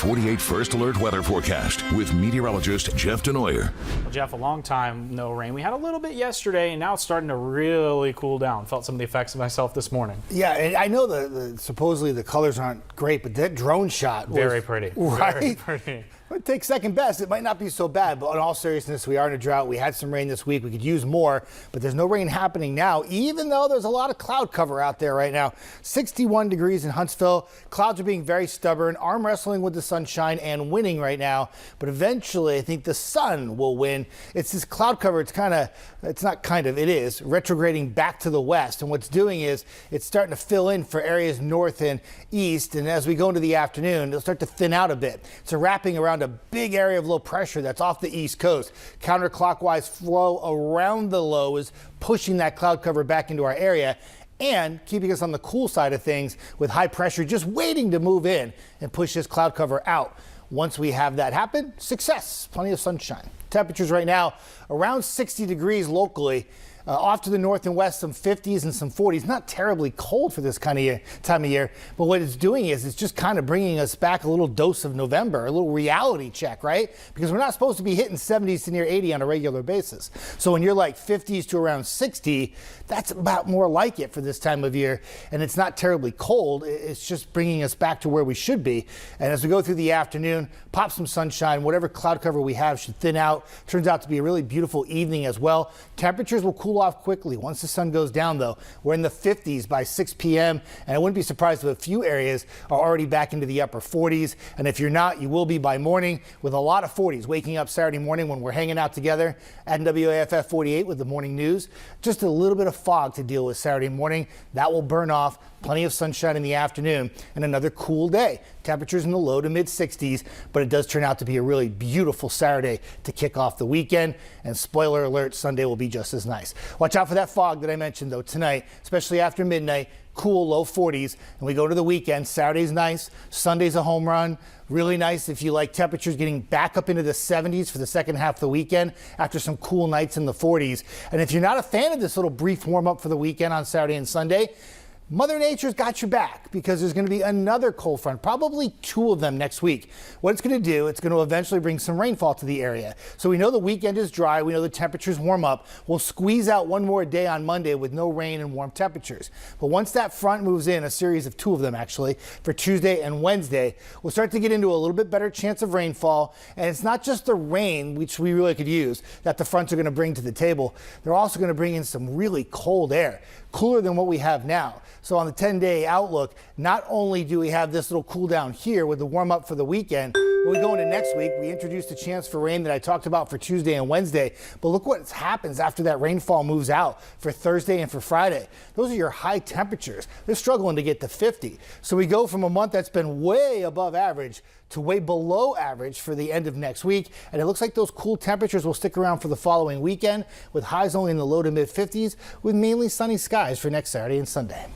48 First Alert weather forecast with meteorologist Jeff Desnoyers. Well, Jeff, a long time no rain. We had a little bit yesterday, and now it's starting to really cool down. Felt some of the effects of myself this morning. Yeah, and I know supposedly the colors aren't great, but that drone shot was very pretty. Right? Very pretty. It takes second best. It might not be so bad, but in all seriousness, we are in a drought. We had some rain this week. We could use more, but there's no rain happening now, even though there's a lot of cloud cover out there right now. 61 degrees in Huntsville. Clouds are being very stubborn, arm wrestling with the sunshine and winning right now. But eventually, I think the sun will win. It's this cloud cover. It is retrograding back to the west. And what's doing is it's starting to fill in for areas north and east. And as we go into the afternoon, it'll start to thin out a bit. So wrapping around a big area of low pressure that's off the east coast. Counterclockwise flow around the low is pushing that cloud cover back into our area and keeping us on the cool side of things with high pressure just waiting to move in and push this cloud cover out. Once we have that happen, success, plenty of sunshine. Temperatures right now around 60 degrees locally. Off to the north and west, some 50s and some 40s. Not terribly cold for this kind of time of year, but what it's doing is it's just kind of bringing us back a little dose of November, a little reality check, right? Because we're not supposed to be hitting 70s to near 80 on a regular basis. So when you're like 50s to around 60, that's about more like it for this time of year. And it's not terribly cold. It's just bringing us back to where we should be. And as we go through the afternoon, pop some sunshine. Whatever cloud cover we have should thin out. Turns out to be a really beautiful evening as well. Temperatures will cool off quickly once the sun goes down, though. We're in the 50s by 6 p.m. and I wouldn't be surprised if a few areas are already back into the upper 40s. And if you're not, you will be by morning with a lot of 40s. Waking up Saturday morning when we're hanging out together at WAFF 48 with the morning news. Just a little bit of fog to deal with Saturday morning. That will burn off. Plenty of sunshine in the afternoon and another cool day. Temperatures in the low to mid 60s, but it does turn out to be a really beautiful Saturday to kick off the weekend. And spoiler alert, Sunday will be just as nice. Watch out for that fog that I mentioned though tonight, especially after midnight. Cool low 40s, and we go to the weekend. Saturday's nice, Sunday's a home run. Really nice if you like temperatures getting back up into the 70s for the second half of the weekend after some cool nights in the 40s. And if you're not a fan of this little brief warm up for the weekend on Saturday and Sunday, Mother Nature's got your back because there's going to be another cold front, probably two of them next week. What it's going to do, it's going to eventually bring some rainfall to the area. So we know the weekend is dry. We know the temperatures warm up. We'll squeeze out one more day on Monday with no rain and warm temperatures. But once that front moves in, a series of two of them actually, for Tuesday and Wednesday, we'll start to get into a little bit better chance of rainfall. And it's not just the rain, which we really could use, that the fronts are going to bring to the table. They're also going to bring in some really cold air, cooler than what we have now. So on the 10-day outlook, not only do we have this little cool down here with the warm up for the weekend, when we go into next week, we introduced a chance for rain that I talked about for Tuesday and Wednesday. But look what happens after that rainfall moves out for Thursday and for Friday. Those are your high temperatures. They're struggling to get to 50. So we go from a month that's been way above average to way below average for the end of next week. And it looks like those cool temperatures will stick around for the following weekend with highs only in the low to mid 50s with mainly sunny skies for next Saturday and Sunday.